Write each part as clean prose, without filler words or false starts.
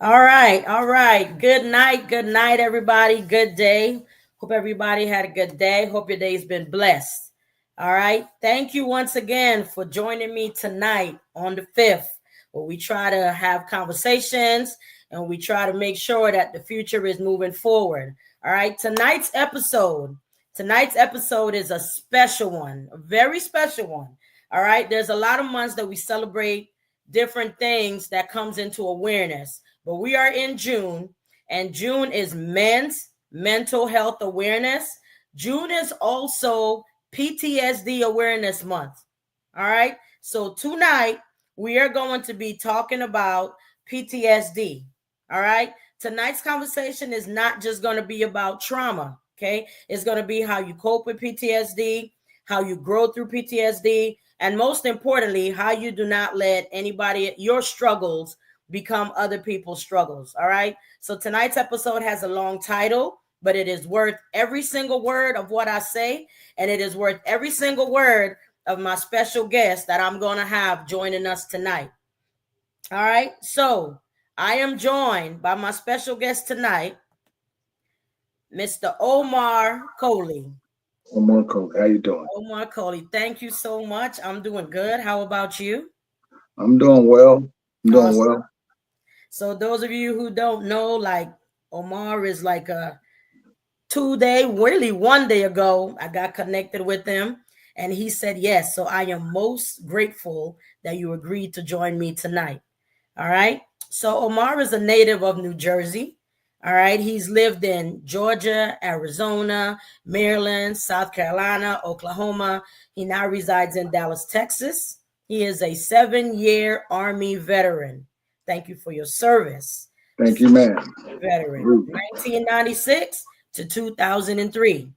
All right, all right. Good night, everybody. Good day. Hope everybody had a good day. Hope your day's been blessed. All right. Thank you once again for joining me tonight on the 5th, where we try to have conversations and we try to make sure that the future is moving forward. All right. Tonight's episode is a special one, a very special one. All right. There's a lot of months that we celebrate different things that comes into awareness, but we are in June, and June is Men's Mental Health Awareness. June is also PTSD Awareness Month. All right. So tonight we are going to be talking about PTSD. All right. Tonight's conversation is not just going to be about trauma. Okay. It's going to be how you cope with PTSD, how you grow through PTSD, and most importantly, how you do not let your struggles become other people's struggles. All right. So tonight's episode has a long title, but it is worth every single word of what I say. And it is worth every single word of my special guest that I'm going to have joining us tonight. All right. So I am joined by my special guest tonight, Mr. Omar Coley. Omar Coley, how you doing? Omar Coley, thank you so much. I'm doing good. How about you? I'm doing well. I'm doing Awesome. well. So those of you who don't know, like Omar is like a 2 day, really 1 day ago, I got connected with him and he said yes. So I am most grateful that you agreed to join me tonight. All right. So Omar is a native of New Jersey. All right. He's lived in Georgia, Arizona, Maryland, South Carolina, Oklahoma. He now resides in Dallas, Texas. He is a 7-year Army veteran. Thank you for your service. Thank you, ma'am. Veteran, 1996 to 2003.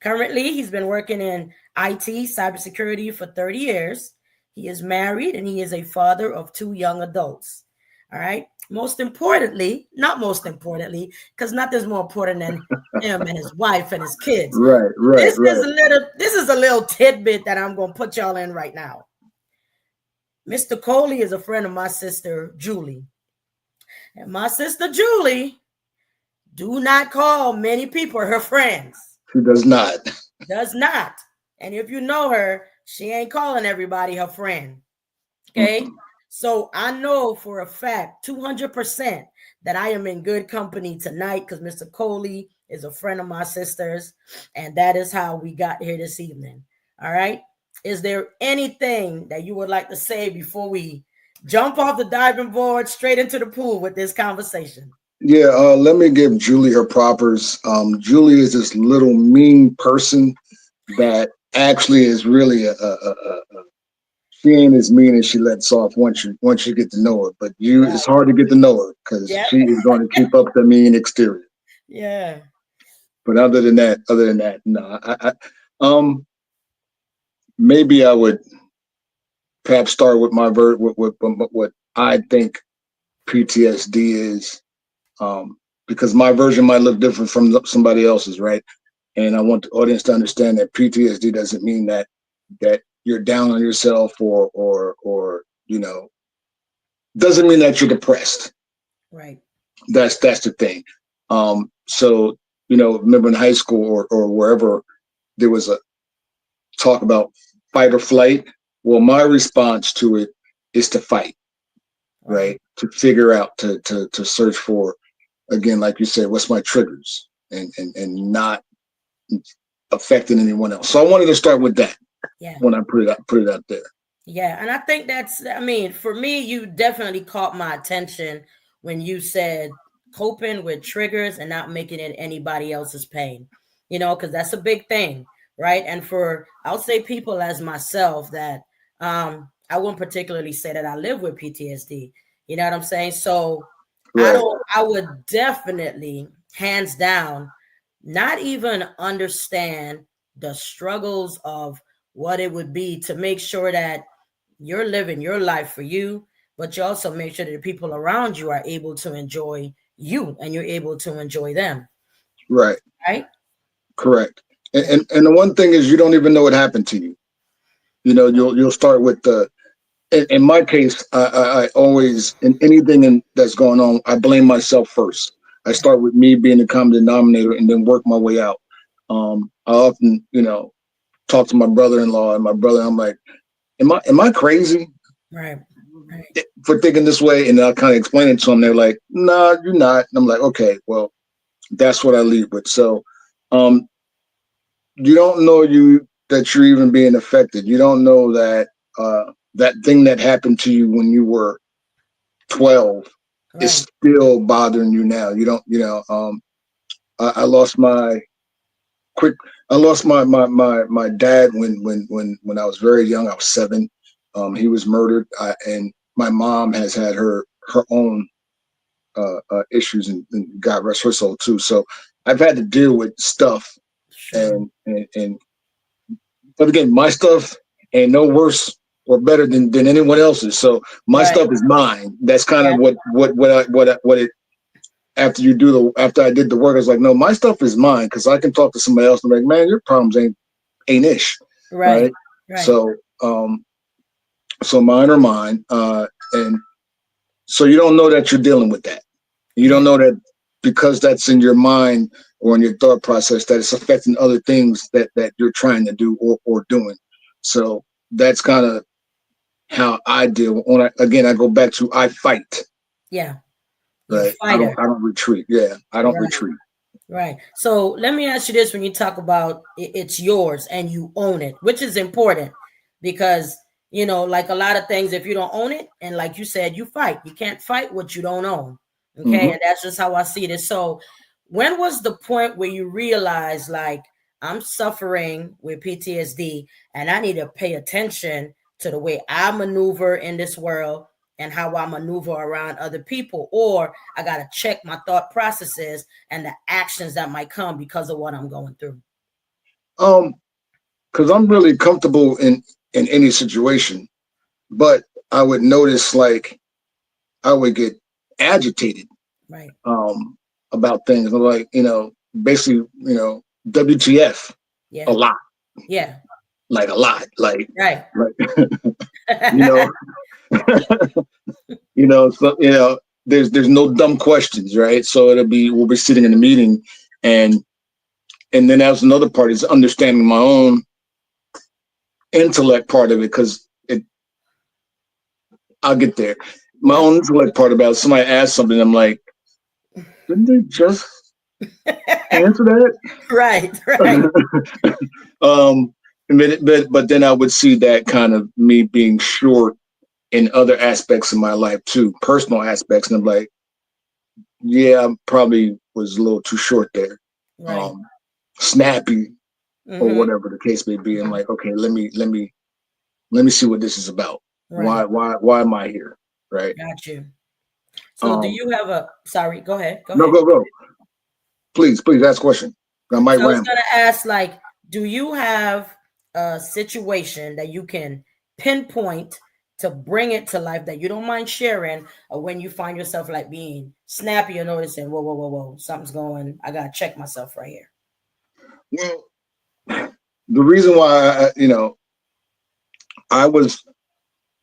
Currently, he's been working in IT, cybersecurity for 30 years. He is married and he is a father of 2 young adults. All right. Not most importantly, because nothing's more important than him and his wife and his kids. Right. This is a little tidbit that I'm going to put y'all in right now. Mr. Coley is a friend of my sister, Julie. And my sister, Julie, do not call many people her friends. She does not. Does not. And if you know her, she ain't calling everybody her friend. Okay. Mm-hmm. So I know for a fact, 200%, that I am in good company tonight because Mr. Coley is a friend of my sister's. And that is how we got here this evening. All right. Is there anything that you would like to say before we jump off the diving board straight into the pool with this conversation? Yeah, let me give Julie her propers. Julie is this little mean person that actually is really she ain't as mean as she lets off once you get to know her. But it's hard to get to know her because she is going to keep up the mean exterior. Yeah. But other than that, no. Maybe I would perhaps start with my what I think PTSD is. Because my version might look different from somebody else's, right? And I want the audience to understand that PTSD doesn't mean that you're down on yourself or doesn't mean that you're depressed. Right. That's the thing. So remember in high school or wherever there was a talk about fight or flight. Well, my response to it is to fight, right? To figure out to search for, again, like you said, what's my triggers and not affecting anyone else. So I wanted to start with that. Yeah. When I put it out there. Yeah. And I think for me, you definitely caught my attention when you said coping with triggers and not making it anybody else's pain, because that's a big thing. Right. And I'll say people as myself that I wouldn't particularly say that I live with PTSD. You know what I'm saying? So right. I would definitely, hands down, not even understand the struggles of what it would be to make sure that you're living your life for you, but you also make sure that the people around you are able to enjoy you and you're able to enjoy them. Right. Right. Correct. And the one thing is you don't even know what happened to you. You'll start with in my case, I always, in anything that's going on, I blame myself first. I Right. start with me being the common denominator and then work my way out. I often, talk to my brother-in-law and my brother. I'm like, am I crazy Right. Right. for thinking this way? And I'll kind of explain it to them. They're like, nah, you're not. And I'm like, okay, well, that's what I lead with. So, um, you don't know that you're even being affected. You don't know that that thing that happened to you when you were 12 is Right. still bothering you now. You don't, I lost quick. I lost my dad when I was very young. I was 7. He was murdered, and my mom has had her own issues, and God rest her soul too. So I've had to deal with stuff, Sure. and but again, my stuff ain't no worse or better than anyone else's. So my Right. stuff is mine. That's kind Yeah. of what it after I did the work. I was like, no, my stuff is mine because I can talk to somebody else and be like, man, your problems ain't ish, Right. right? Right. So so mine are mine, and so you don't know that you're dealing with that. You Yeah. don't know that because that's in your mind or in your thought process that it's affecting other things that you're trying to do or doing. So that's kind of how I deal. Again, I go back to I fight. Yeah. You're a Right. I don't fighter. I don't retreat. Yeah, I don't Right. retreat. Right. So let me ask you this: when you talk about it's yours and you own it, which is important because, like a lot of things, if you don't own it, and like you said, you fight. You can't fight what you don't own. Okay. Hmm. And that's just how I see this. So when was the point where you realized, like, I'm suffering with PTSD and I need to pay attention to the way I maneuver in this world and how I maneuver around other people, or I got to check my thought processes and the actions that might come because of what I'm going through. Um, because I'm really comfortable in any situation, but I would notice like I would get agitated Right. um about things. I'm like, basically, WTF a Yeah. lot, Yeah. like a lot, Right. like you know, so there's no dumb questions, right? So we'll be sitting in a meeting, and then that's another part is understanding my own intellect part of it because I'll get there. My Yeah. own intellect part about it, somebody asked something, I'm like, didn't they just answer Right. Right. that? But then I would see that kind of me being short in other aspects of my life too, personal aspects, and I'm like, yeah, I probably was a little too short there, Right. um, snappy or Mm-hmm. whatever the case may be. I'm Mm-hmm. like, okay, let me see what this is about. Right. Why am I here? Right. Got you. So do Um, you have a, sorry, go ahead. Go no, ahead. go. Please ask a question. I might So I was ramble. going to ask, like, do you have a situation that you can pinpoint to bring it to life that you don't mind sharing, or when you find yourself like being snappy or noticing, whoa, whoa, whoa, whoa, something's going, I got to check myself right here. Well, the reason why I was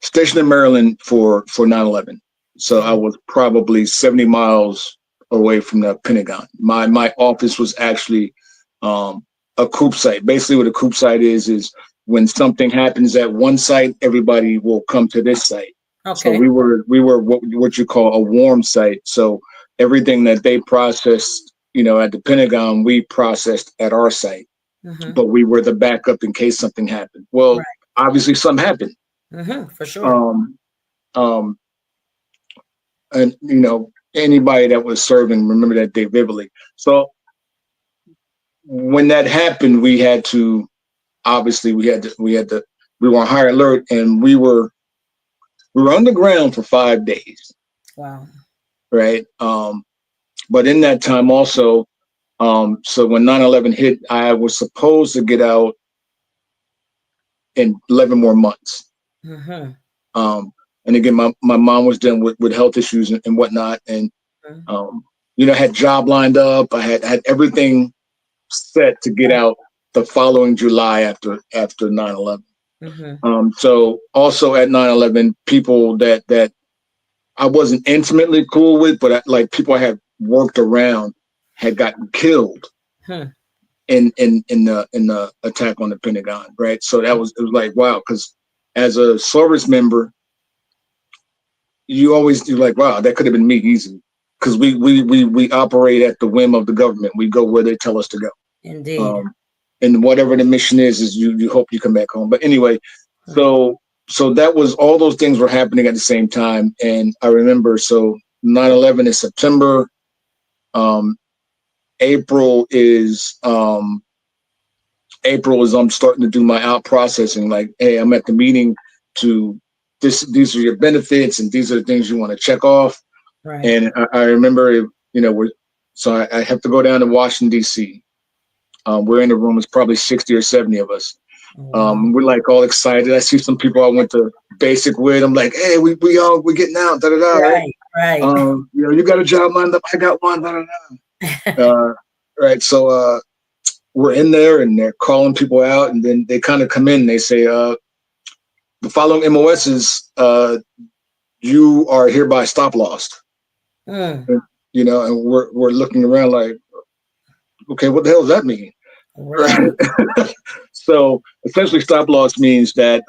stationed in Maryland for 9/11, so I Okay. was probably 70 miles away from the Pentagon. My office was actually um, a coop site. Basically, what a coop site is when something happens at one site, everybody will come to this site. So Okay. we were what you call a warm site. So everything that they processed, at the Pentagon, we processed at our site, Mm-hmm. but we were the backup in case something happened. Well, Right. obviously something happened. Mm-hmm. For sure. Um, um, and anybody that was serving remember that day vividly. So when that happened, we had to obviously we were on high alert, and we were underground for 5 days, Wow. right? But in that time also, so when 9/11 hit, I was supposed to get out in 11 more months. Mm-hmm. Um, and again, my mom was dealing with health issues and whatnot, and Mm-hmm. um, I had job lined up. I had everything set to get Right. out the following July after 9/11. Mm-hmm. So also at 9/11, people that I wasn't intimately cool with, but like people I had worked around had gotten killed Hmm. in the attack on the Pentagon, right? So it was like wow, because as a service member, you're like wow, that could have been me easy, because we operate at the whim of the government. We go where they tell us to go. Indeed. Um, and whatever the mission is you hope you come back home. But anyway, Hmm. so that was all those things were happening at the same time, and I remember 9/11 is September. Um, April is I'm starting to do my out processing. Like, hey, I'm at the meeting to these are your benefits and these are the things you want to check off. Right. And I remember, I have to go down to Washington D.C. We're in the room. It's probably 60 or 70 of us. Oh, wow. We're like all excited. I see some people I went to basic with. I'm like, hey, we're getting out, da da da, right? Right. Right. You got a job lined up. I got one, da da da. Right. So we're in there and they're calling people out, and then they kind of come in and they say, the following MOSs, you are hereby stop lost. Mm. And, and we're looking around like, okay, what the hell does that mean? Right. So essentially, stop loss means that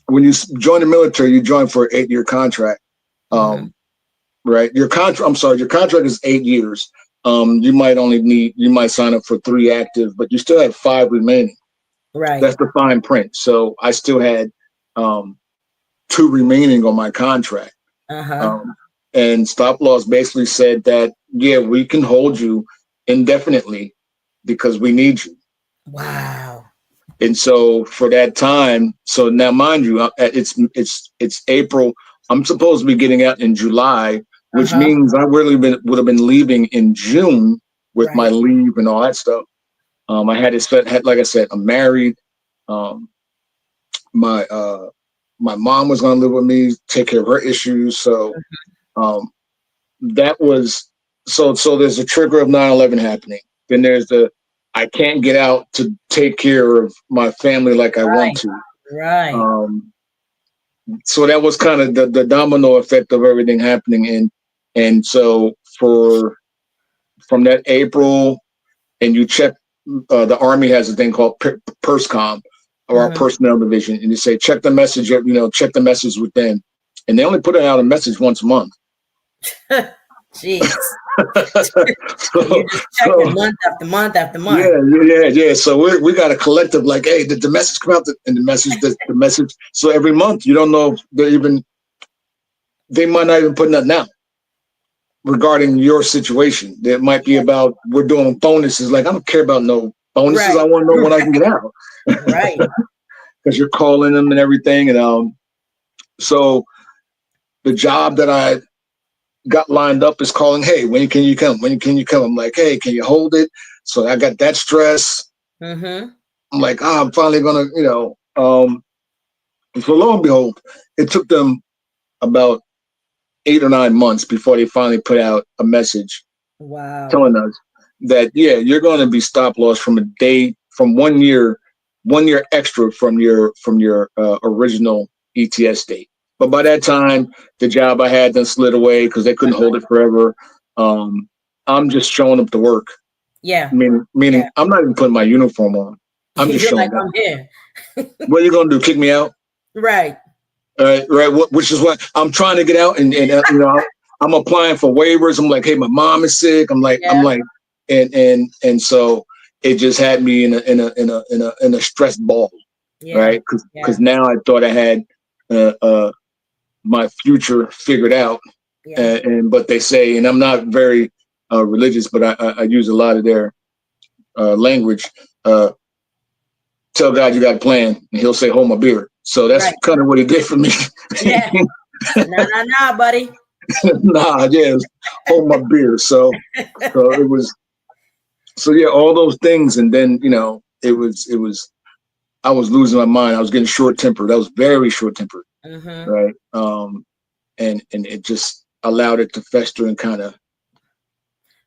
when you join the military, you join for an 8-year contract. Mm-hmm. Right. Your contract. I'm sorry. Your contract is 8 years. You might sign up for 3 active, but you still have 5 remaining. Right. That's the fine print. So I still had 2 remaining on my contract. Uh-huh. Um, and stop loss basically said that, yeah, we can hold you indefinitely because we need you. Wow. And so for that time, so now mind you, it's April. I'm supposed to be getting out in July, which Uh-huh. means I really would have been leaving in June with my Right. leave and all that stuff. I had it set, like I said, I'm married. Um, my my mom was going to live with me, take care of her issues. So um, that was so there's a trigger of 9/11 happening. Then there's the I can't get out to take care of my family like I want Right. to. Right. Um, so that was kind of the domino effect of everything happening. And so from that April, and you check, the Army has a thing called PERSCOM, or our Mm-hmm. personnel division, and you say check the message, check the message with them, and they only put out a message once a month. Jeez. You so, just checking so month after month after month. yeah. So we got a collective like, hey, did the message come out? And the message. So every month, you don't know if they might not even put nothing out regarding your situation. There might be Yeah. about we're doing bonuses. Like I don't care about no bonuses. Right. I want to know when I can get out Right. because you're calling them and everything. And so the job that I got lined up is calling, hey, when can you come? When can you come? I'm like, hey, can you hold it? So I got that stress. Mm-hmm. I'm like, I'm finally gonna, so lo and behold, it took them about 8 or 9 months before they finally put out a message Wow. telling us that, yeah, you're going to be stop loss from 1 year extra from your original ETS date. But by that time, the job I had done slid away because they couldn't hold it forever. I'm just showing up to work. Yeah. Meaning Yeah. I'm not even putting my uniform on. I'm just You're like, showing up. I'm here. What are you going to do? Kick me out? Right. Right. Which is what I'm trying to get out, and I'm applying for waivers. I'm like, hey, my mom is sick. I'm Yeah. like, and so it just had me in a stress ball, Yeah. right? Because Yeah. now I thought I had my future figured out, Yeah. but they say, and I'm not very religious, but I use a lot of their language. Tell God you got a plan, and He'll say, hold my beer. So that's Right. kind of what He did for me. Yeah. Nah, buddy. Nah, yeah, hold my beer. So it was, so yeah, all those things, and then it was. I was losing my mind. I was getting short tempered. I was very short tempered, Mm-hmm. right? And it just allowed it to fester and kind of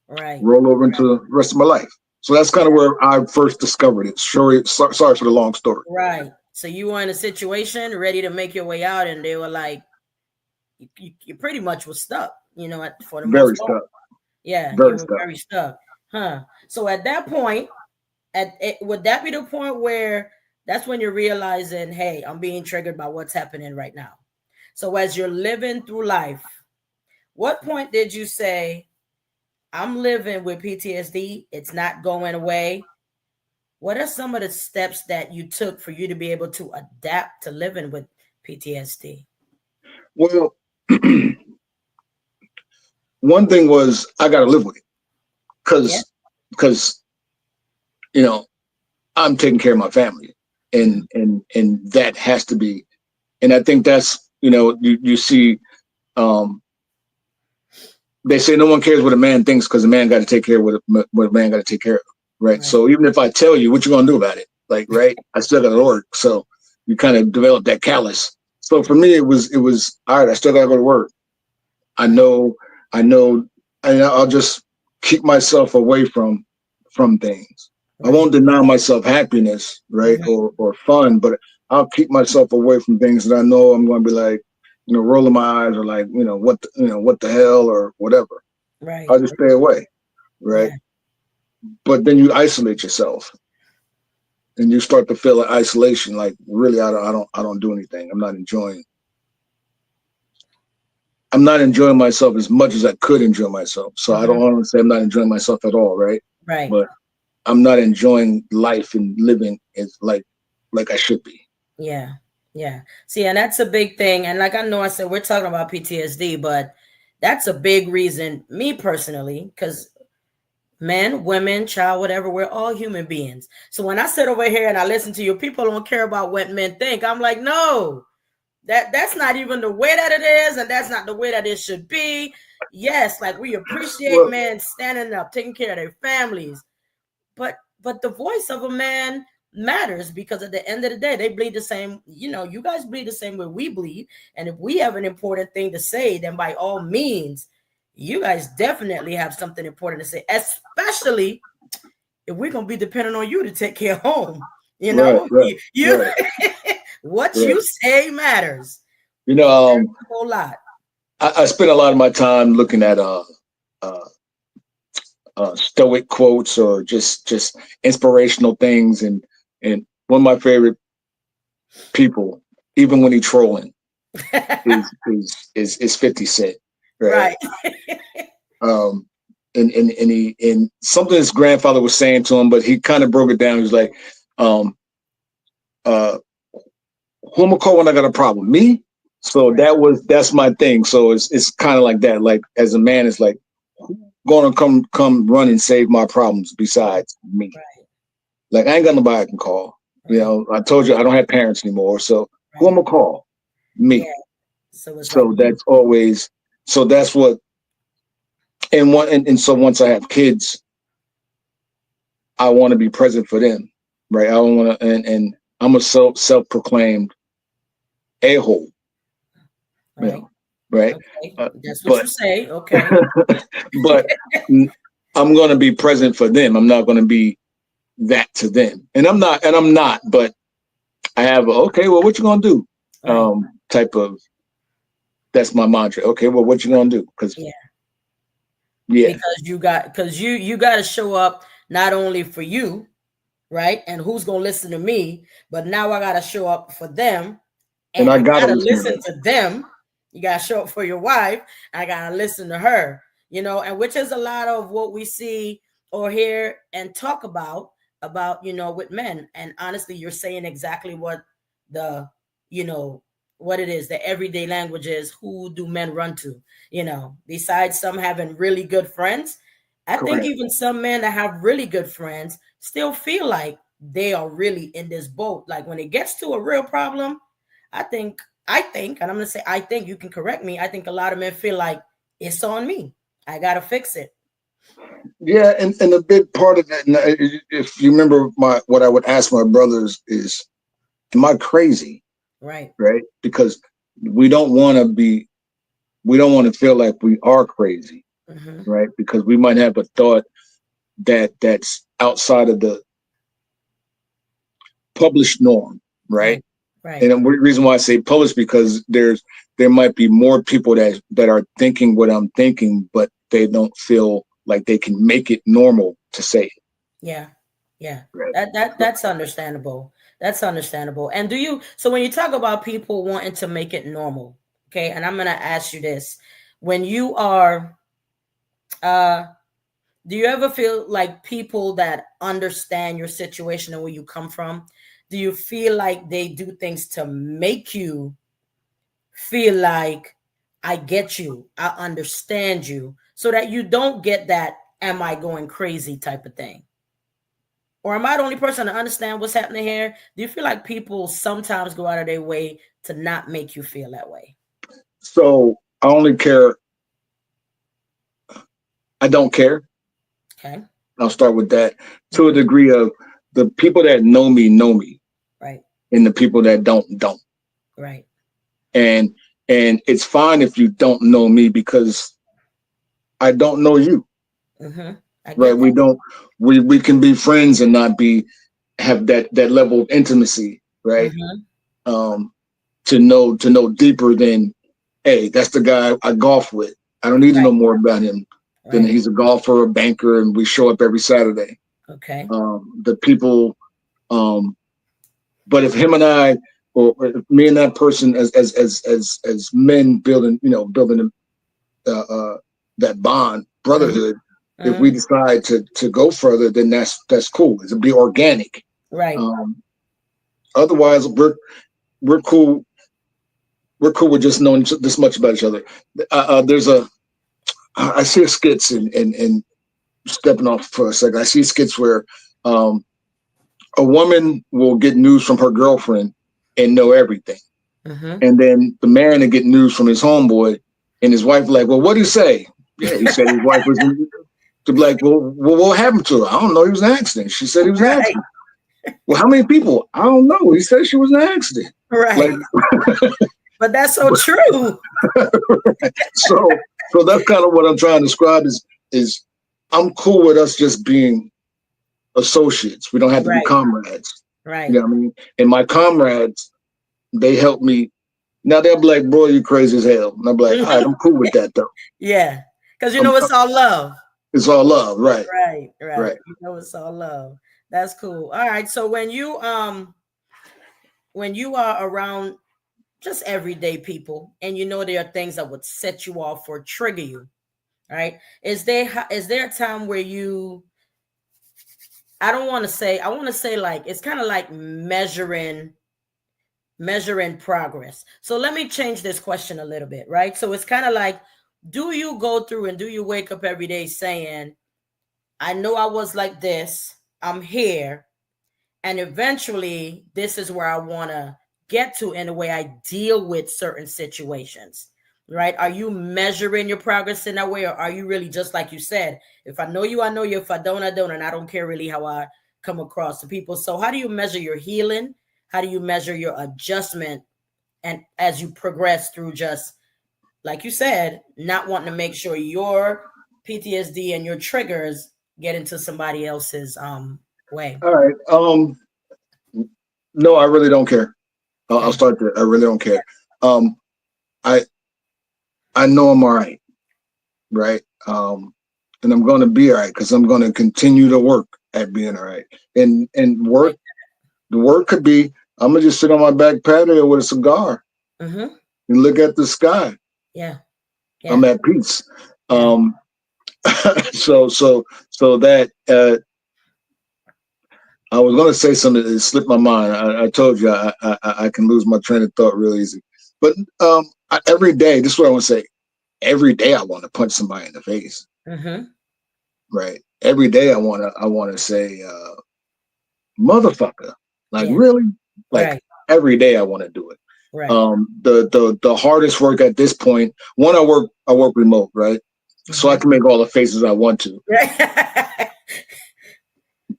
Right. roll over into the rest of my life. So that's kind of where I first discovered it. Sorry for the long story. Right. So you were in a situation ready to make your way out, and they were like, you pretty much was stuck, for the Very most part. stuck. Yeah, you Very were stuck. very stuck. Huh. So at that point, would that be the point where that's when you're realizing, hey, I'm being triggered by what's happening right now? So as you're living through life, what point did you say, I'm living with PTSD, it's not going away? What are some of the steps that you took for you to be able to adapt to living with PTSD? Well, one thing was I got to live with it Yeah. because you know I'm taking care of my family, Mhm. and that has to be. And I think that's you see, um, they say no one cares what a man thinks because a man got to take care of what a man got to take care of, right? Right. So even if I tell you, what you gonna do about it? Like, right? I still got to work, so you kind of develop that callous. So for me, it was all right. I still got to go to work. I Right. know, I know, and I'll just keep myself away from things. I Right. won't deny myself happiness, right, Mhm. or fun, but I'll keep myself away from things that I know I'm going to be like, rolling my eyes or like, what the hell or whatever. Right. I'll just stay away, right? Yeah. But then you isolate yourself, and you start to feel like isolation. Like, really, I don't do anything. I'm not enjoying myself as much as I could enjoy myself. So I don't Mhm. want to say I'm not enjoying myself at all, right? Right. But I'm not enjoying life and living as like I should be. Yeah. Yeah. See, and that's a big thing. And like I know I said, we're talking about PTSD, but that's a big reason, me personally, because men, women, child, whatever, we're all human beings. So when I sit over here and I listen to you, people don't care about what men think. I'm like, no, that's not even the way that it is, and that's not the way that it should be. Yes, like we appreciate Well, men standing up, taking care of their families, but the voice of a man matters because at the end of the day, they bleed the same. You guys bleed the same way we bleed, and if we have an important thing to say, then by all means, you guys definitely have something important to say, especially if we're gonna be dependent on you to take care of home. You right, know, right, you right, what right. you say matters. You know, It um, matters a whole lot. I spend a lot of my time looking at uh, stoic quotes or just inspirational things, and one of my favorite people, even when he's trolling, is 50 Cent, right? Right. Um, and something his grandfather was saying to him, but he kind of broke it down. He was like, um, uh, "Who am I call when I got a problem? Me." So Right. that's my thing. So it's kind of like that. Like as a man, it's like, who gonna come run and save my problems Right. besides me? Right. Like I ain't got nobody I can call. Right. I told you I don't have parents anymore. So who am Right. I call? Yeah. Me. So it's like So you. that's always. So that's what. And so once I have kids, I want to be present for them, right? I don't want to, and I'm a self proclaimed a hole, Right. right? Okay. Uh, That's what but you say. Okay. but I'm going to be present for them. I'm not going to be that to them, and I'm not. But I have okay. Well, what you going to do? Right. Type of that's my mantra. Okay, well, what you going to do? Because Yeah. yeah, Because you got to show up not only for you, right? And who's gonna listen to me, but now I gotta show up for them, and and I I got to gotta listen to listen them. to them. You gotta show up for your wife. I gotta listen to her. And which is a lot of what we see or hear and talk about with men. And honestly, you're saying exactly what the you know what it is. The everyday language is. Who do men run to? Besides some having really good friends, I think Correct. even some men that have really good friends still feel like they are really in this boat. Like when it gets to a real problem, I think, and I'm gonna say I think, you can correct me. I think a lot of men feel like it's on me. I gotta fix it. Yeah, and a big part of that, and if you remember what I would ask my brothers is, am I crazy? Right. Right? Because we don't want to be, we don't want to feel like we are crazy, Hmm. right? Because we might have a thought that's outside of the published norm, right? Right. Right. And the reason why I say publish because there might be more people that are thinking what I'm thinking, but they don't feel like they can make it normal to say it. Yeah. Yeah. Right. That's understandable. That's understandable. And so when you talk about people wanting to make it normal, okay, and I'm gonna ask you this. When you are uh do you ever feel like people that understand your situation and where you come from, do you feel like they do things to make you feel like I get you, I understand you, so that you don't get that am I going crazy type of thing? Or am I the only person to understand what's happening here? Do you feel like people sometimes go out of their way to not make you feel that way? So I only care. I don't care. Okay. I'll start with that to a Hmm. degree of the people that know me, Right. and the people that don't. Right. And it's fine if you don't know me because I don't know you. Hmm. I Right? get We that. don't. We can be friends and not have that level of intimacy. Right? Hmm. Um, to know deeper than, hey, that's the guy I golf with. I don't need to know Right. more about him than Right. he's a golfer, a banker, and we show up every Saturday. Okay. The people, um, but if him and I, or if me and that person, as men building, building that bond, Hmm. brotherhood. If we Hmm. decide to go further, then that's cool. It'll be organic. Right. Um, Otherwise, we're cool. We're cool with just knowing this much about each other. There's I see skits and stepping off for a second. I see skits where um, a woman will get news from her girlfriend and know everything, Hmm. and then the man will get news from his homeboy, and his wife like, well, what did he say? Yeah, he said his wife was to be like, well, what happened to her? I don't know. He was in an accident. She said he was in an Right. accident. Well, how many people? I don't know. He said she was in an accident. Like, Right. But that's so true. so that's kind of what I'm trying to describe is I'm cool with us just being associates. We don't have to be Right. comrades. You know Right. what I mean? And my comrades, they help me. Now they'll be like, bro, you crazy as hell. And I'll be like, all right, I'm cool with that though. Yeah. Because I'm, it's all love. it's all love, right? Right. Right. Right. It's all love. That's cool. All right. So when you are around just everyday people and there are things that would set you off or trigger you, right? Is there a time where I don't want to say, I want to say like it's kind of like measuring progress. So let me change this question a little bit, right? So it's kind of like, do you go through and do you wake up every day saying, I know I was like this, I'm here, and eventually this is where I want to get to in the way I deal with certain situations, right? Are you measuring your progress in that way, or are you really just like you said, if I know you, I know you, if I don't, I don't, and I don't care really how I come across to people? So how do you measure your healing? How do you measure your adjustment, and as you progress through, just like you said, not wanting to make sure your PTSD and your triggers get into somebody else's way? All right. No, I really don't care. I'll Okay. start there. I really don't care. Um, I I know I'm all right, right? And I'm going to be all right because I'm going to continue to work at being all right. And work, Like. the work could be I'm gonna just sit on my back patio with a cigar Mm-hmm. and look at the sky. Yeah. I'm Yeah. at peace. Yeah. Um, so that I was going to say something that slipped my mind. I told you I can lose my train of thought real easy. But every day, this is what I want to say. Every day, I want to punch somebody in the face. Mm-hmm. Right. Every day, I want to say, motherfucker. Like Yeah. really. Like Right. every day, I want to do it. Right. The hardest work at this point. One, I work remote, right? So I Mm-hmm. can make all the faces I want to. Right.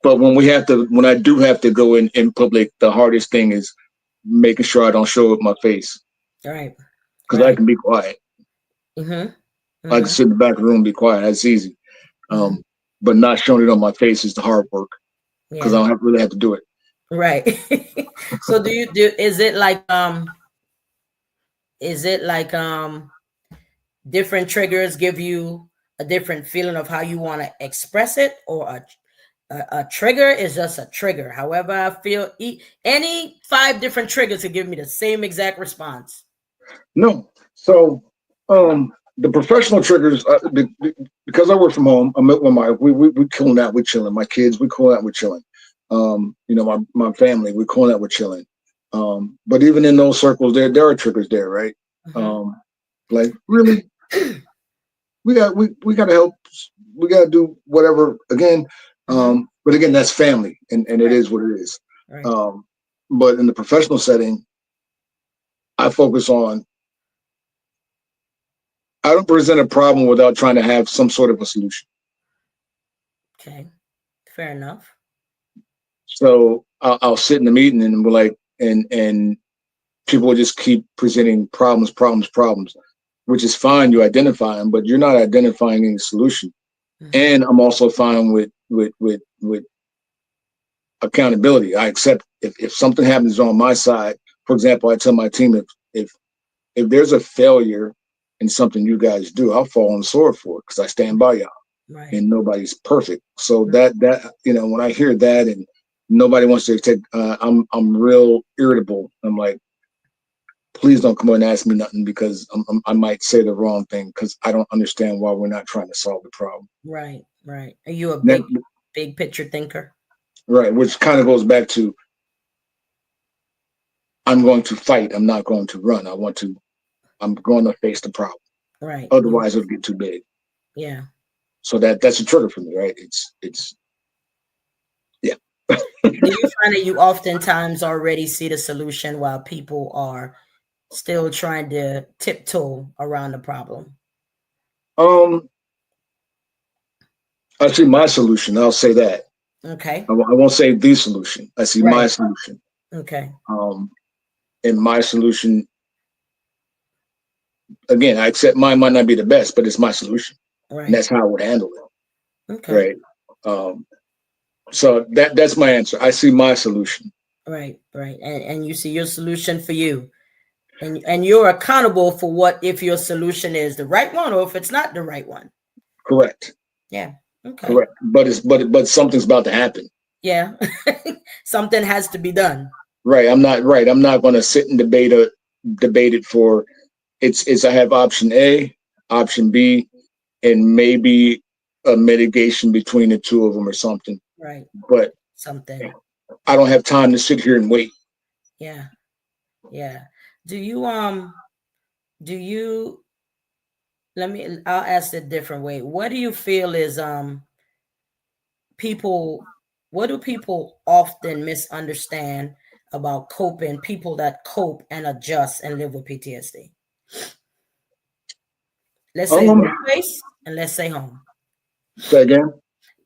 But when I do have to go in public, the hardest thing is making sure I don't show up my face Right. because I Right. can be quiet. Mm-hmm. I can Mm-hmm. sit in the back of the room and be quiet. That's easy. Mm-hmm. But not showing it on my face is the hard work because I Yeah. don't really have to do it. Right. So do you do is it like different triggers give you a different feeling of how you want to express it, or a trigger is just a trigger. However I feel, any five different triggers to give me the same exact response. No. So, the professional triggers, because I work from home, I'm with my wife. We cooling out, we chilling. My kids, we cooling out, we chilling. My family, we cooling out, we're chilling. But even in those circles, there are triggers there, right? Mhm. Um, like really, we got to help. We got to do whatever again. Mhm. But again, that's family, and it Right. is what it is. Right. Um, but in the professional setting, I focus on. I don't present a problem without trying to have some sort of a solution. Okay. Fair enough. So I'll sit in the meeting and we're like, and people will just keep presenting problems, which is fine. You identify them, but you're not identifying any solution. Mhm. And I'm also fine with accountability. I accept if something happens on my side. For example, I tell my team if if there's a failure in something you guys do, I'll fall on the sword for it because I stand by y'all. Right. And nobody's perfect. So Right. that when I hear that and nobody wants to take, I'm real irritable. I'm like, please don't come on and ask me nothing because I might say the wrong thing because I don't understand why we're not trying to solve the problem. Right. Right. Are you a That, big picture thinker? right, which kind of goes back to I'm going to fight. I'm not going to run. I'm going to face the problem. Right. Otherwise, it'll get too big. Yeah. So that's a trigger for me, right? It's yeah. Do you find that you oftentimes already see the solution while people are still trying to tiptoe around the problem? um, I see my solution. I'll say that. Okay. I won't say the solution. I see my Right. solution. Okay. Um, and my solution, again, I accept mine might not be the best, but it's my solution, and Right. that's how I would handle it, Okay. right? Um, so that's my answer. I see my solution. Right. Right. And you see your solution for you. And you're accountable for what, if your solution is the right one or if it's not the right one. Correct. Yeah. Okay. Correct. But something's about to happen. Yeah. Something has to be done. Right. I'm not right. I'm not going to sit and debate it for. It's I have option A, option B, and maybe a mitigation between the two of them or something. Right. But Something. I don't have time to sit here and wait. Yeah. Yeah. Do you do you I'll ask it a different way. What do you feel is people what do people often misunderstand about coping, people that cope and adjust and live with PTSD? Let's say Um, workplace and let's say home. Say again.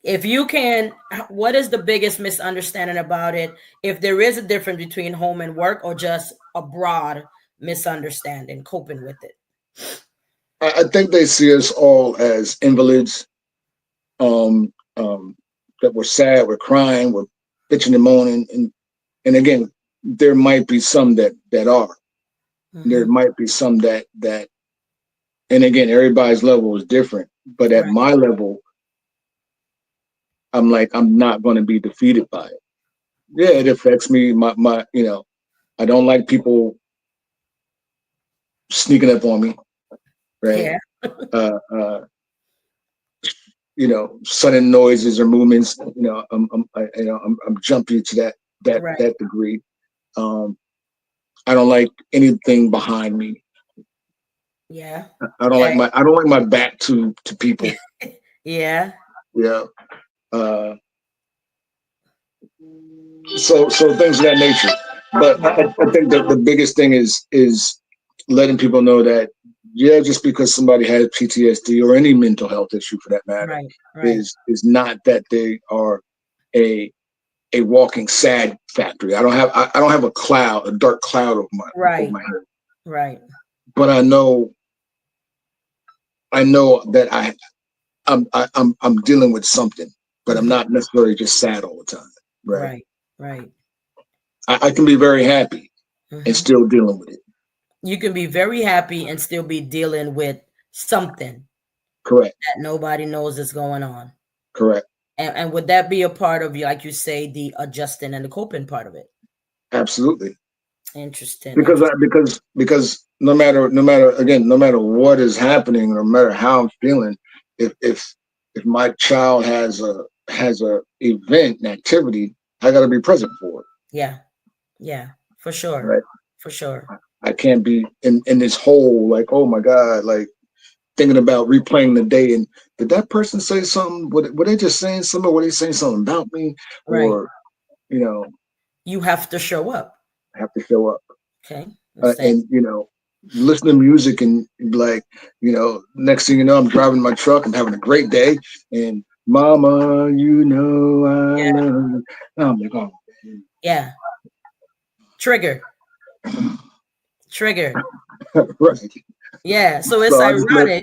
If you can, what is the biggest misunderstanding about it? If there is a difference between home and work, or just a broad misunderstanding coping with it? I think they see us all as invalids. Um, um, that we're sad, we're crying, we're bitching and moaning, and again, there might be some that are. There Hmm. might be some that, and again, everybody's level is different. But at Right. my level, I'm like, I'm not going to be defeated by it. Yeah, Yeah. it affects me. I don't like people sneaking up on me, right? Yeah. Uh, uh, sudden noises or movements. I'm jumpy to Right. that degree. Um, I don't like anything behind me. Yeah. Okay. I don't like my back to people. Yeah. Yeah. Uh, so things of that nature. But I think that the biggest thing is letting people know that yeah, just because somebody has PTSD or any mental health issue for that matter, Right. Right. is not that they are a a walking sad factory. I don't have a dark cloud over Right. my head. Right. But I know that I'm dealing with something, but I'm Hmm. not necessarily just sad all the time. Right. Right. Right. I can be very happy and still dealing with it. You can be very happy and still be dealing with something. Correct. That nobody knows is going on. Correct. And would that be a part of you, like you say, the adjusting and the coping part of it? Absolutely. Interesting. Because no matter again, no matter what is happening, no matter how I'm feeling, if my child has a event, an activity, I got to be present for it. Yeah, for sure. Right. For sure. I can't be in this hole like, oh my God, like thinking about replaying the day and did that person say something? Were they just saying something? Were they saying something about me? Right. Or, you have to show up. I have to show up. Okay. And listen to music and like, next thing you know, I'm driving my truck. I'm having a great day. And mama, I love you. I'm like, oh. Yeah. Trigger. Right. Yeah. So it's ironic.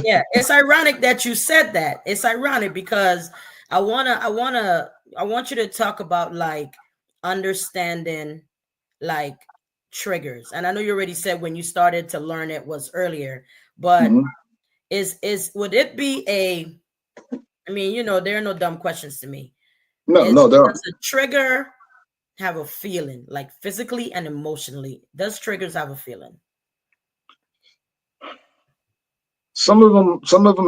Yeah. It's ironic that you said that. It's ironic because I want you to talk about like understanding like triggers. And I know you already said when you started to learn it was earlier, but would it be I mean, there are no dumb questions to me. No, there does a trigger have a feeling, like physically and emotionally? Does triggers have a feeling? Some of them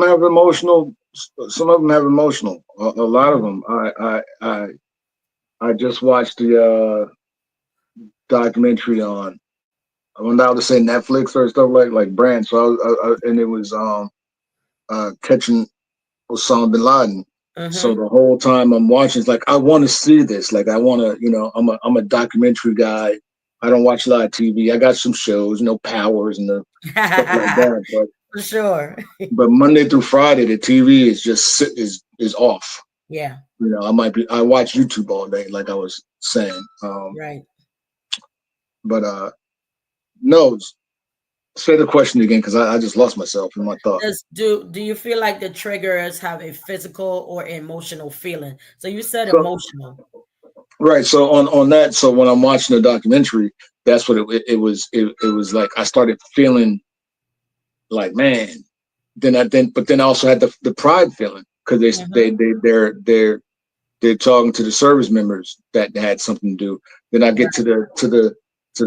have emotional. Some of them have emotional. A lot of them. I just watched the documentary on. I'm allowed to say Netflix or stuff like brand. So and it was catching Osama bin Laden. So the whole time I'm watching, it's like I want to see this. Like I want to, I'm a documentary guy. I don't watch a lot of TV. I got some shows, Powers and the stuff like that. But for sure. But Monday through Friday, the TV is just is off. Yeah. I watch YouTube all day, like I was saying. Right. But no, say the question again because I just lost myself in my thoughts. Do you feel like the triggers have a physical or emotional feeling? So you said emotional. Right. So on that, so when I'm watching the documentary, that's what it was. It was like I started feeling like, man. But then I also had the pride feeling because they're talking to the service members that had something to do. Then I get to the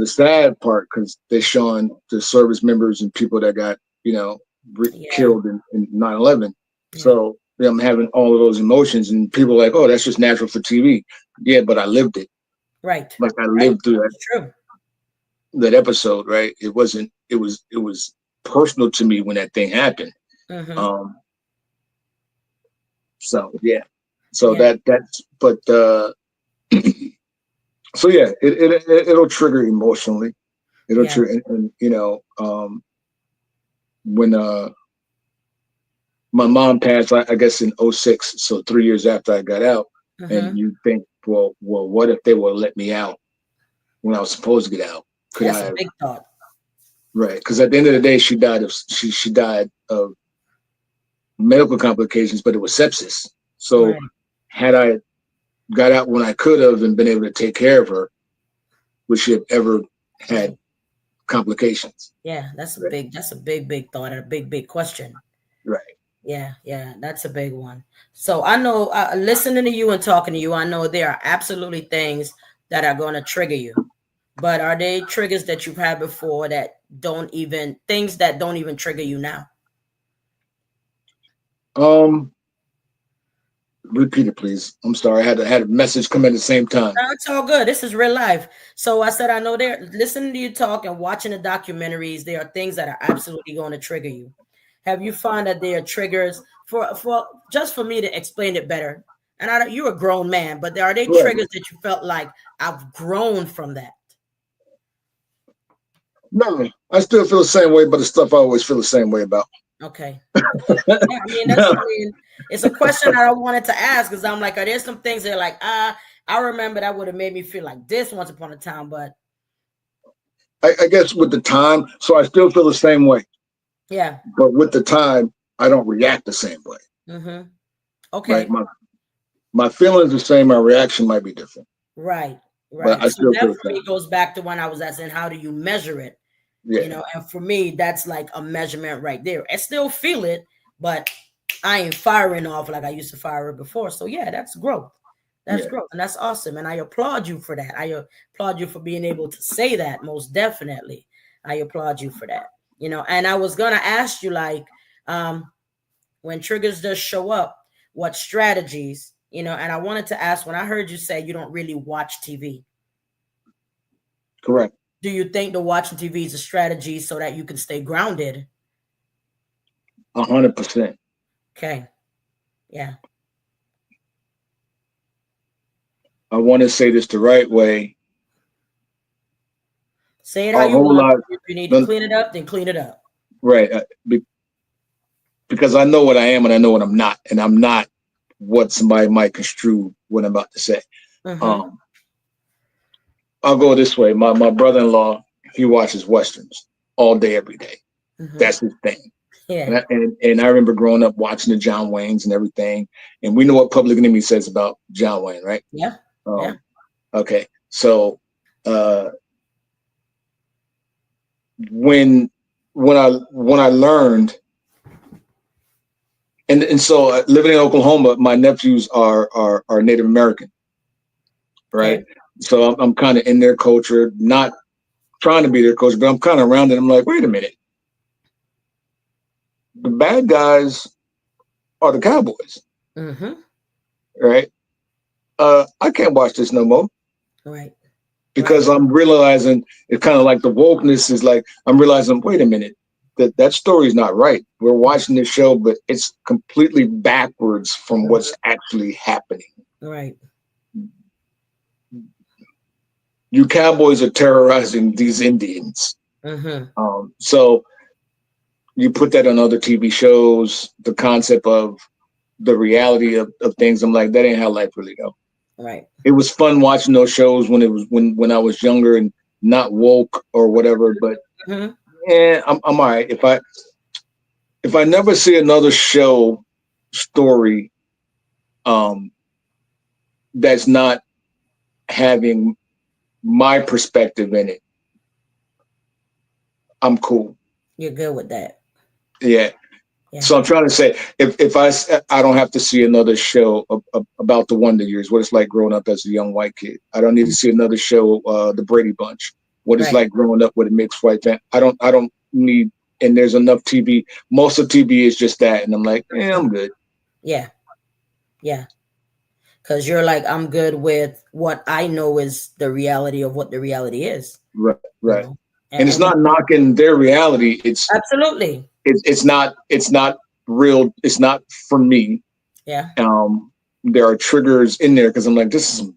sad part because they're showing the service members and people that got killed in 9/11. Yeah. So I'm having all of those emotions, and people are like, oh, that's just natural for TV. Yeah, but I lived it. Right. Like I lived through that episode. Right. It wasn't. It was personal to me when that thing happened. So yeah. So that's but so yeah, it'll trigger emotionally. It'll trigger and when my mom passed, I guess in 06, so 3 years after I got out, and you think, well, what if they would let me out when I was supposed to get out? That's a big thought. Right, because at the end of the day, she died of medical complications, but it was sepsis. So had I got out when I could have and been able to take care of her, would she have ever had complications? Yeah, that's a big thought and a big question. Right. Yeah, that's a big one. So I know, listening to you and talking to you, I know there are absolutely things that are going to trigger you. But are they triggers that you've had before that don't even trigger you now? Repeat it, please. I'm sorry. I had a message come at the same time. No, it's all good. This is real life. So I said, I know they're listening to you talk and watching the documentaries. There are things that are absolutely going to trigger you. Have you found that there are triggers for just for me to explain it better? And you're a grown man, but are they triggers that you felt like I've grown from that? No, I still feel the same way, but the stuff I always feel the same way about. Okay. Yeah, I mean, it's a question that I wanted to ask because I'm like, are there some things that are like, I remember that would have made me feel like this once upon a time, but I guess with the time, so I still feel the same way. Yeah. But with the time, I don't react the same way. Okay. Like my feelings the same, my reaction might be different. Right. Right. I So still that feel for the me same. goes back to when I was asking, how do you measure it? Yeah. And for me, that's like a measurement right there. I still feel it, but I ain't firing off like I used to fire it before. So yeah, that's growth. That's Yeah. growth. And that's awesome. And I applaud you for that. I applaud you for being able to say that, most definitely. I applaud you for that. And I was gonna ask you, like, when triggers does show up, what strategies, and I wanted to ask, when I heard you say you don't really watch TV, Correct. do you think the watching TV is a strategy so that you can stay grounded? 100%. Okay. Yeah. I want to say this the right way. Say it A how you whole want. lot. If you need to clean it up, then clean it up. Right. Because I know what I am and I know what I'm not. And I'm not what somebody might construe what I'm about to say. Mm-hmm. I'll go this way. My brother-in-law, he watches Westerns all day, every day. Mm-hmm. That's his thing. Yeah. And I remember growing up watching the John Waynes and everything. And we know what Public Enemy says about John Wayne, right? Yeah. Yeah. Okay. So when I learned, and so living in Oklahoma, my nephews are Native American, right? Okay. So I'm kind of in their culture, not trying to be their culture, but I'm kind of around it. I'm like, wait a minute, the bad guys are the Cowboys, Mm-hmm. right? I can't watch this no more Right. because Right. I'm realizing it's kind of like the wokeness is like, I'm realizing, wait a minute, that story is not right. We're watching this show, but it's completely backwards from what's actually happening. Right. You Cowboys are terrorizing these Indians. Mm-hmm. So you put that on other TV shows, the concept of the reality of things. I'm like, that ain't how life really go. Right. It was fun watching those shows when I was younger and not woke or whatever, but Mm-hmm. yeah, I'm all right. If I never see another story that's not having my perspective in it, I'm cool. You're good with that. Yeah. Yeah. So I'm trying to say, if I don't have to see another show about the Wonder Years, what it's like growing up as a young white kid. I don't need to see another show, the Brady Bunch, what it's Right. like growing up with a mixed white family. I don't need, and there's enough TV. Most of TV is just that, and I'm like, I'm good. Yeah. Yeah. Because you're like, I'm good with what I know is the reality of what the reality is. Right, You right. know? And it's not knocking their reality. Absolutely. It's not real. It's not for me. Yeah. There are triggers in there because I'm like, this is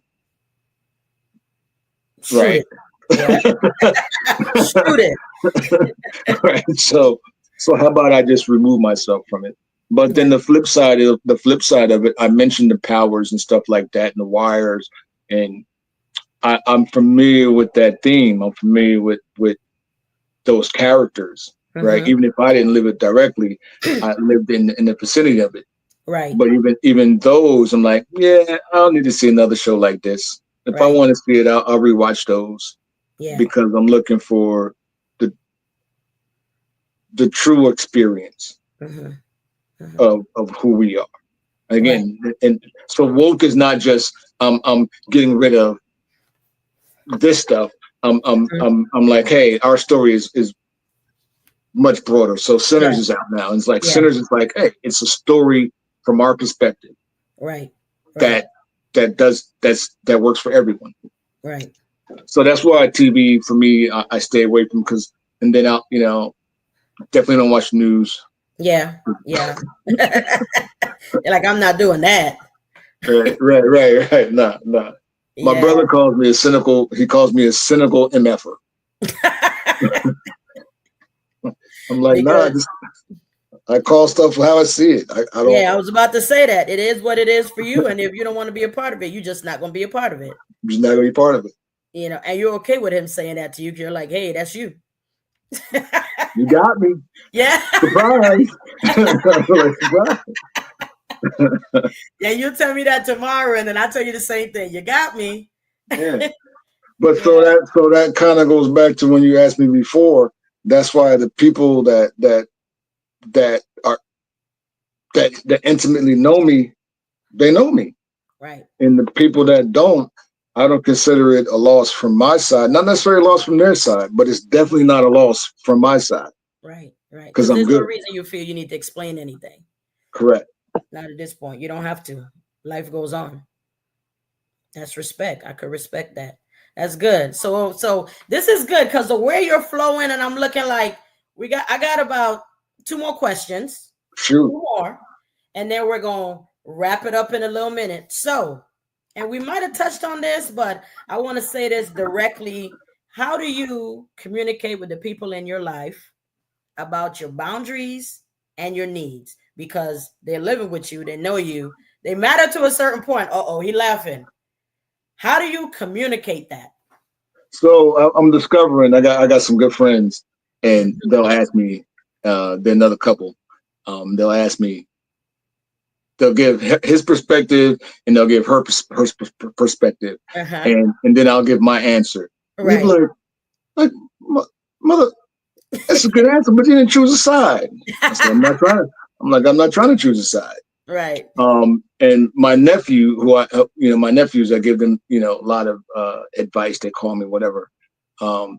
Shoot right. it. Yeah. Shoot it. Right. So how about I just remove myself from it? But then the flip side of it, I mentioned the powers and stuff like that and the wires, and I'm familiar with that theme. I'm familiar with those characters, right? Mm-hmm. Even if I didn't live it directly, I lived in the vicinity of it. Right. But even those, I'm like, yeah, I don't need to see another show like this. If I want to see it, I'll rewatch those. Yeah. Because I'm looking for the true experience of who we are. Again, and so woke is not just I'm getting rid of this stuff. I'm like, hey, our story is much broader. So Sinners is out now. And it's like Sinners is like, hey, it's a story from our perspective. Right. That works for everyone. Right. So that's why TV for me, I stay away from, because and then I'll definitely don't watch news. Yeah. Yeah. Like, I'm not doing that. Right. Nah. My brother calls me a cynical. He calls me a cynical MFer. I'm like, nah. I call stuff how I see it. I don't. Yeah, I was about to say that. It is what it is for you, and if you don't want to be a part of it, you're just not going to be a part of it. I'm just not going to be part of it. And you're okay with him saying that to you. You're like, hey, that's you. You got me. Yeah. Surprise. Yeah, you'll tell me that tomorrow, and then I'll tell you the same thing. You got me. Yeah. But Yeah. so that kind of goes back to when you asked me before. That's why the people that are that intimately know me, they know me. Right. And the people that don't, I don't consider it a loss from my side. Not necessarily a loss from their side, but it's definitely not a loss from my side Right. Right. because Because I'm there's no good. reason you feel you need to explain anything. Correct. Not at this point. You don't have to. Life goes on. That's respect. I could respect that. That's good. So this is good because the way you're flowing, and I'm looking like I got about two more questions. Shoot. Two more. And then we're gonna wrap it up in a little minute. So, and we might have touched on this, but I want to say this directly. How do you communicate with the people in your life about your boundaries and your needs? Because they're living with you, they know you, they matter to a certain point. Uh-oh, he laughing. How do you communicate that? So I'm discovering I got some good friends, and they'll ask me. They're another couple. They'll ask me. They'll give his perspective, and they'll give her perspective, Uh-huh. and then I'll give my answer. And they'll be Right. like, mother, that's a good answer, but you didn't choose a side. I said, I'm not trying to. I'm not trying to choose a side. Right. And my nephew, my nephews, I give them, a lot of advice. They call me whatever. And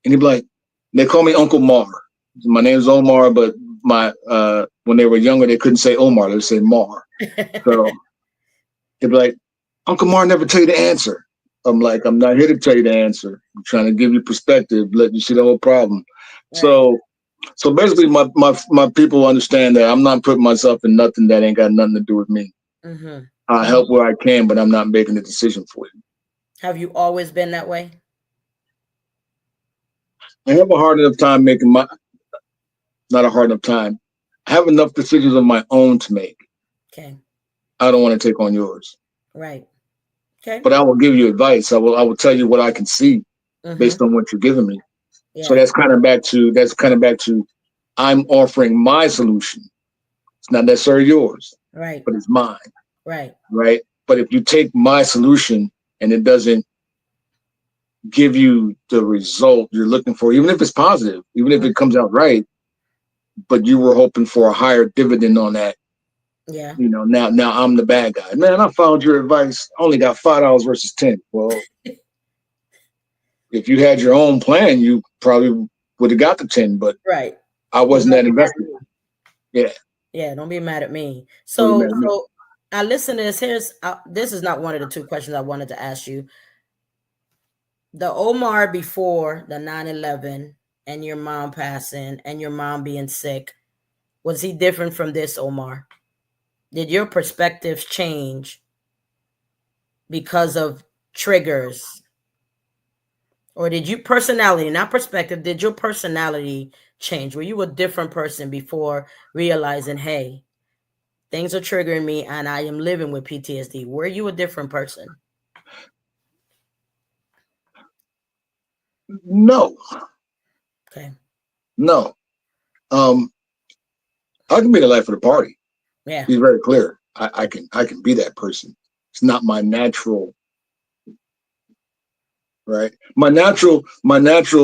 he'd be like, they call me Uncle Mar. My name's Omar, but when they were younger, they couldn't say Omar. They would say Mar. So they'd be like, Uncle Mar never tell you the answer. I'm like, I'm not here to tell you the answer. I'm trying to give you perspective, let you see the whole problem. Right. So basically, my people understand that I'm not putting myself in nothing that ain't got nothing to do with me. Mm-hmm. I help where I can, but I'm not making the decision for you. Have you always been that way? I have a hard enough time not a hard enough time. I have enough decisions of my own to make. Okay. I don't want to take on yours, Right. Okay. but I will give you advice. I will tell you what I can see Mm-hmm. based on what you're giving me. So Yeah. that's kind of back to I'm offering my solution. It's not necessarily yours, Right. but it's mine, Right. right? But if you take my solution and it doesn't give you the result you're looking for, even if it's positive, even if it comes out right, but you were hoping for a higher dividend on that, Yeah. now I'm the bad guy. Man, I followed your advice. I only got $5 versus 10. Well, if you had your own plan, you probably would have got the 10, but Right. I But wasn't don't that be mad at invested. me. Yeah. Yeah, don't be mad at me. Don't be So, mad at me. so I listen to this. This is not one of the two questions I wanted to ask you. The Omar before the 9/11 and your mom passing and your mom being sick, was he different from this Omar? Did your perspectives change because of triggers? Or did you personality, not perspective, did your personality change? Were you a different person before realizing, hey, things are triggering me and I am living with PTSD? Were you a different person? No, Okay. no. Um, I can be the life of the party. Yeah. Be very clear. I can be that person. It's not my natural, right? My natural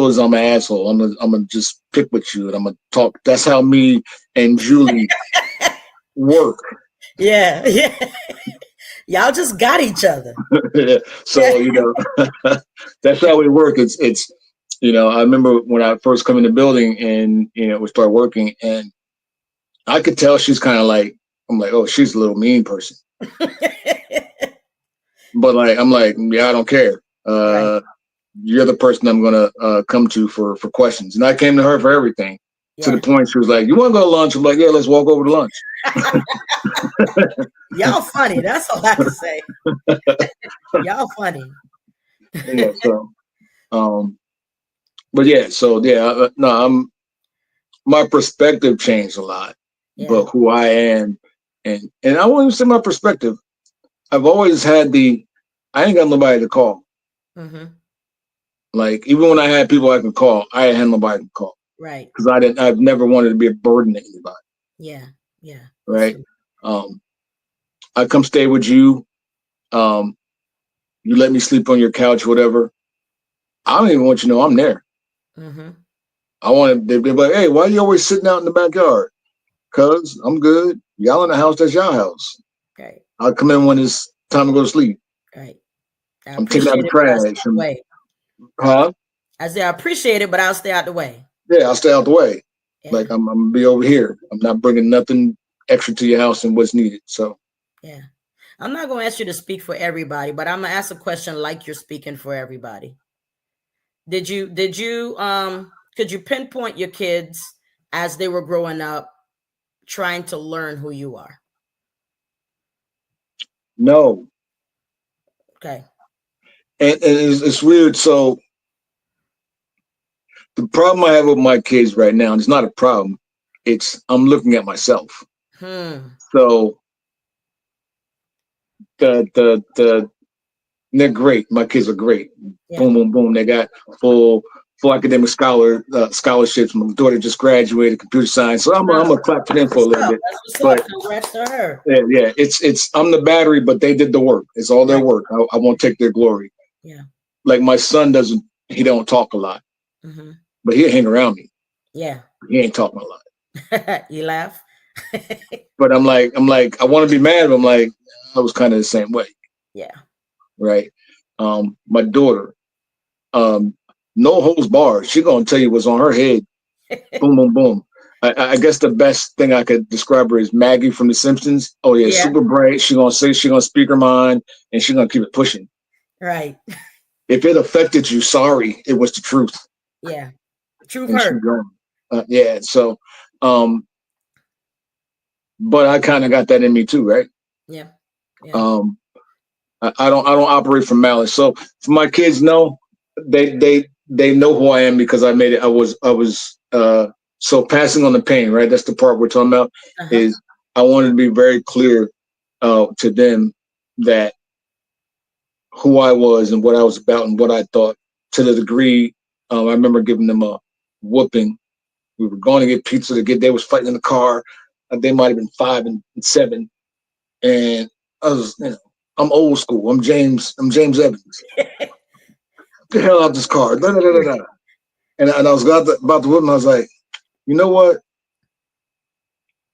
is I'm an asshole. I'm gonna just pick with you and I'm gonna talk. That's how me and Julie work. Yeah. Yeah. Y'all just got each other. So that's how we work. It's I remember when I first come in the building and we start working and I could tell she's kind of like I'm like, oh, she's a little mean person. But like I'm like, yeah, I don't care. Right. You're the person I'm gonna come to for questions. And I came to her for everything. To the Yeah. point she was like, you want to go to lunch? I'm like, yeah, let's walk over to lunch. Y'all funny. That's all I can say. Y'all funny. Yeah. So, um, but yeah. So yeah. No, my perspective changed a lot, Yeah. but who I am, and I won't even say my perspective. I've always had I ain't got nobody to call. Mm-hmm. Like even when I had people I can call, I had nobody to call Right. because I've never wanted to be a burden to anybody. Yeah. Yeah. That's Right. true. Um, I come stay with you. You let me sleep on your couch, whatever. I don't even want you to know I'm there. Mm-hmm. I want to be like, hey, why are you always sitting out in the backyard? Cause I'm good. Y'all in the house, that's y'all house. Right. I'll come in when it's time to go to sleep. Right. I I'm taking out appreciate the it, but I'll stay trash. out the way. Huh? I say I appreciate it, but I'll stay out the way. Yeah, I'll stay out the way. Yeah. Like I'm gonna be over here. I'm not bringing nothing extra to your house than what's needed. So Yeah. I'm not gonna ask you to speak for everybody, but I'm gonna ask a question like you're speaking for everybody. Did you could you pinpoint your kids as they were growing up trying to learn who you are? no, Okay. and it's weird. So the problem I have with my kids right now, and it's not a problem. It's I'm looking at myself. Hmm. So the they're great. My kids are great. Yeah. Boom, boom, boom. They got full academic scholarships. My daughter just graduated computer science, so I'm gonna clap for them That's for a what's little up. bit. That's what's But up. Congrats to her. yeah, it's I'm the battery, but they did the work. It's all their Right. work. I won't take their glory. Yeah. Like my son doesn't. He don't talk a lot, Mm-hmm. but he'll hang around me. Yeah. He ain't talking a lot. You laugh. But I want to be mad. But I'm like, I was kind of the same way, Yeah. right? My daughter, um, no holds barred. She gonna tell you what's on her head. Boom, boom, boom. I guess the best thing I could describe her is Maggie from The Simpsons. Oh yeah, Yeah. super bright. She gonna speak her mind, and she gonna keep it pushing. Right. If it affected you, sorry, it was the truth, Yeah. Truth and she hurt. going. Yeah. So, um, but I kind of got that in me too, right? Yeah. Yeah. Um, I don't operate from malice. So for my kids, no, they know who I am because I made it. I was so passing on the pain, right? That's the part we're talking about. Uh-huh. Is I wanted to be very clear to them that who I was and what I was about and what I thought to the degree. I remember giving them a whooping. We were going to get pizza to get. They was fighting in the car. They might have been 5 and 7, and I was, I'm old school. I'm James. I'm James Evans. Get the hell out this car. Da, da, da, da, da. And I was about to whip him. I was like, you know what?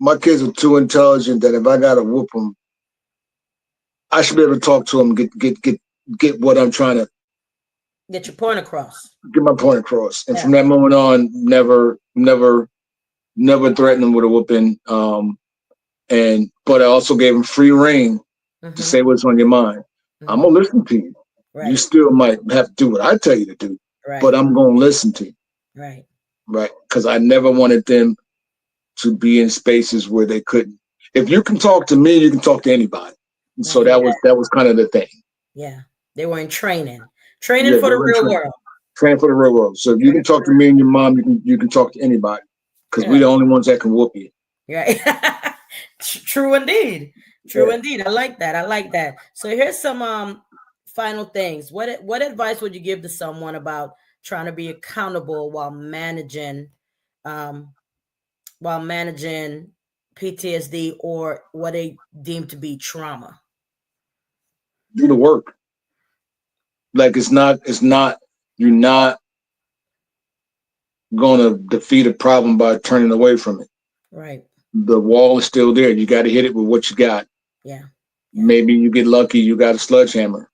My kids are too intelligent that if I gotta whoop them, I should be able to talk to them, get what I'm trying to Get your point across. get my point across. And Yeah. from that moment on, never threatened them with a whooping. But I also gave them free reign to Mm-hmm. say what's on your mind. I'm Mm-hmm. gonna listen to you. You Right. still might have to do what I tell you to do, but Right. I'm gonna listen to you, Right. right? Because I never wanted them to be in spaces where they couldn't. If you can talk to me, you can talk to anybody. And I so hear that. that was kind of the thing. Yeah. They were in training. Training Yeah, for they the were in real world. training for the real world. So if you can Training for talk the to me and your mom, you can talk to anybody because we're real. the only ones that can whoop you. Yeah. Right. True indeed. True Yeah. indeed. I like that. I like that. So here's some final things. What advice would you give to someone about trying to be accountable um while managing PTSD or what they deem to be trauma? Do the work. Like it's not. You're not gonna defeat a problem by turning away from it. Right. The wall is still there. You got to hit it with what you got. Yeah. Yeah. Maybe you get lucky. You got a sledgehammer.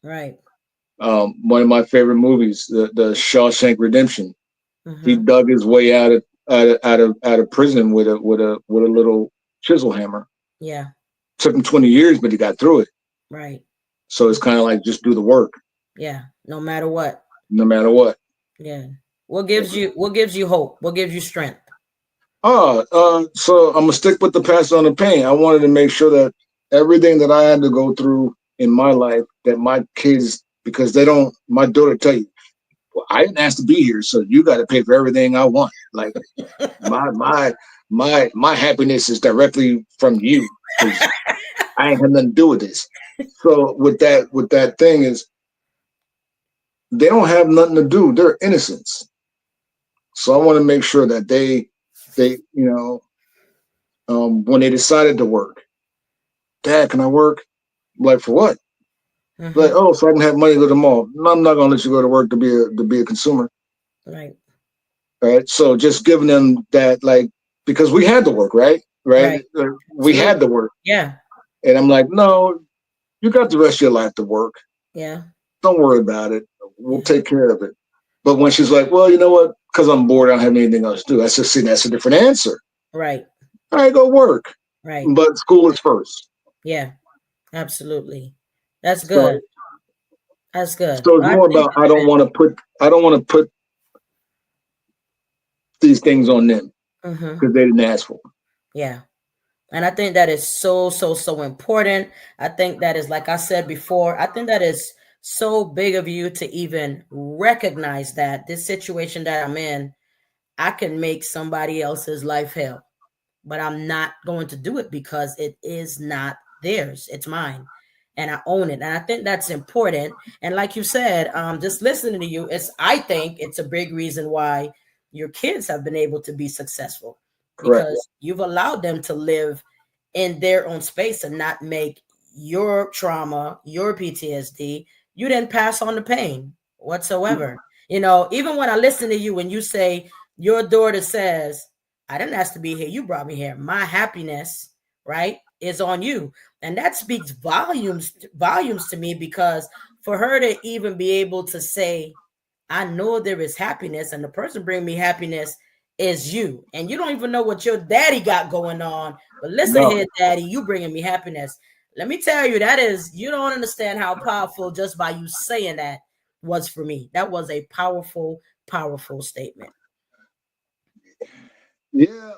Right. One of my favorite movies, the Shawshank Redemption. He Mm-hmm. dug his way out of prison with a little chisel hammer. Yeah. Took him 20 years, but he got through it. Right. So it's kind of like just do the work, Yeah. No matter what. no matter what. Yeah. What gives you hope? What gives you strength? So I'm gonna stick with the past on the pain. I wanted to make sure that everything that I had to go through in my life, that my kids, because they don't, my daughter tell you, well, I didn't ask to be here, so you got to pay for everything I want. Like my happiness is directly from you because I ain't had nothing to do with this. So with that thing is they don't have nothing to do. They're innocents. So I want to make sure that they when they decided to work, Dad, can I work? Like for what? Like, oh, so I can have money to go to the mall. No, I'm not gonna let you go to work to be a consumer. Right. Right. So just giving them that, like, because we had to work, right? Right. Right. We Absolutely. had to work. Yeah. And I'm like, no, you got the rest of your life to work. Yeah. Don't worry about it. We'll Yeah. take care of it. But when she's like, well, you know what? Because I'm bored, I don't have anything else to do. I said, see, that's a different answer. Right. All right, go work. Right. But school is first. Yeah. Absolutely. That's good. So That's good. so it's I more think about I don't want to put these things on them that, because they didn't ask for them. yeah. And I think that is so, so, so important. I think that is, like I said before, I think that is so big of you to even recognize that this situation that I'm in, I can make somebody else's life hell, but I'm not going to do it because it is not theirs. It's mine. And I own it. And I think that's important. And like you said, just listening to you, I think it's a big reason why your kids have been able to be successful Correct. because you've allowed them to live in their own space and not make your trauma, your PTSD, you didn't pass on the pain whatsoever. Even when I listen to you, when you say your daughter says, I didn't ask to be here. You brought me here. My happiness, right, is on you. And that speaks volumes to me because for her to even be able to say, I know there is happiness and the person bringing me happiness is you. And you don't even know what your daddy got going on. But listen No, here, daddy, you bringing me happiness. Let me tell you, you don't understand how powerful just by you saying that was for me. That was a powerful, powerful statement. yeah.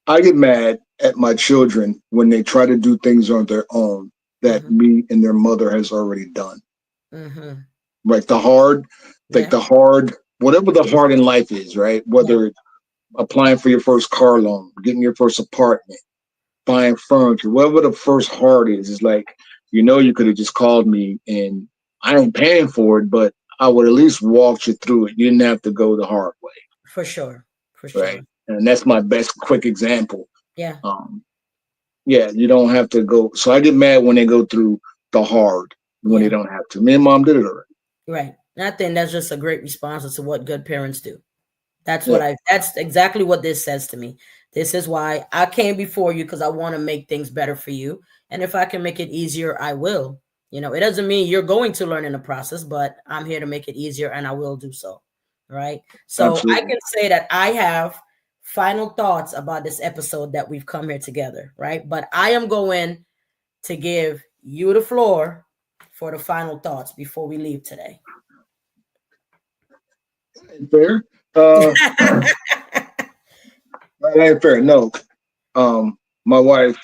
I get mad at my children when they try to do things on their own that Mm-hmm. me and their mother has already done. Mm-hmm. Like the hard, Yeah. whatever the hard in life is, right? Yeah. Whether it's applying for your first car loan, getting your first apartment, buying furniture, whatever the first hard is like, you could have just called me and I ain't paying for it, but I would at least walk you through it. You didn't have to go the hard way, For sure. For right? sure. And that's my best quick example. Yeah. Um, yeah, you don't have to go. So I get mad when they go through the hard when they Yeah. don't have to. Me and mom did it already. Right. And I think that's just a great response to what good parents do. Yeah, That's exactly what this says to me. This is why I came before you because I want to make things better for you. And if I can make it easier, I will. It doesn't mean you're going to learn in the process, but I'm here to make it easier and I will do so. Right. So I absolutely. can say that I have final thoughts about this episode that we've come here together. Right. But I am going to give you the floor for the final thoughts before we leave today. Ain't fair. That ain't fair. No. My wife,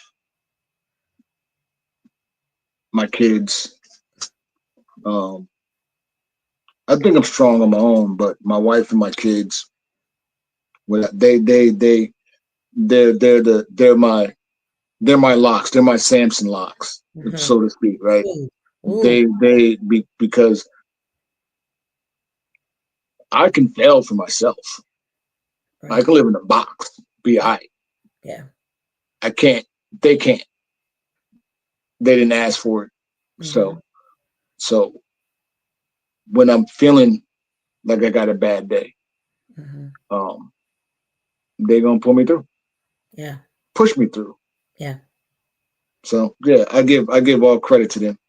my kids. Um, I think I'm strong on my own, but my wife and my kids, well, they're my locks. They're my Samson locks, Mhm. so to speak. Right? Ooh, ooh, Because I can fail for myself. I right. can live in a box, be Yeah, I. yeah. I can't. They can't. They didn't ask for it. Hmm. So when I'm feeling like I got a bad day, Hmm. um, they gonna pull me through, Yeah, push me through. yeah. So yeah, I give all credit to them,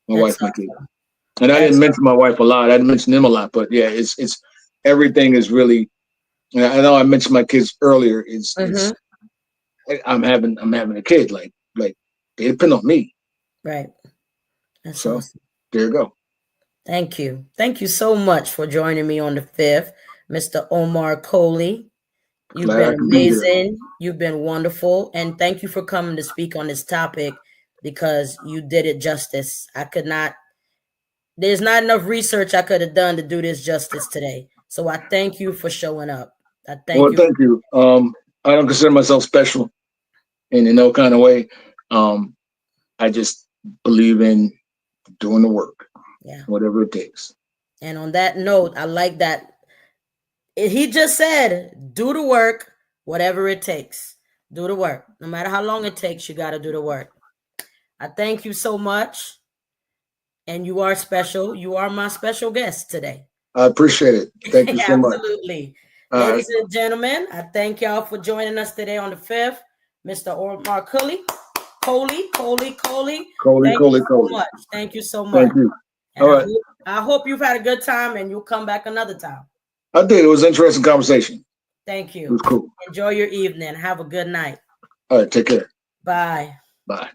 my That's wife, my kids. awesome. And I didn't That's mention my wife a lot. I didn't mention them a lot, but yeah, it's everything is really. And I know I mentioned my kids earlier. It's hmm I'm having a kid. Like they depend on me. right. That's So awesome. there you go. Thank you. Thank you so much for joining me on the fifth, Mr. Omar Coley. You've Glad been I could be here. amazing. You've been wonderful. And thank you for coming to speak on this topic because you did it justice. There's not enough research I could have done to do this justice today. So I thank you for showing up. I thank Well, you. thank you. I don't consider myself special in no kind of way. Um, I just believe in doing the work, Yeah. whatever it takes. And on that note, I like that he just said, do the work, whatever it takes. Do the work. No matter how long it takes, you got to do the work. I thank you so much. And you are special. You are my special guest today. I appreciate it. Thank you so much. Absolutely. All Ladies right. and gentlemen, I thank y'all for joining us today on the 5th. Mr. Omar Coley. Thank you so much. Thank you so much. Thank you. And All right. I hope you've had a good time and you'll come back another time. I did. It was an interesting conversation. Thank you. It was cool. Enjoy your evening. Have a good night. All right. Take care. Bye. Bye.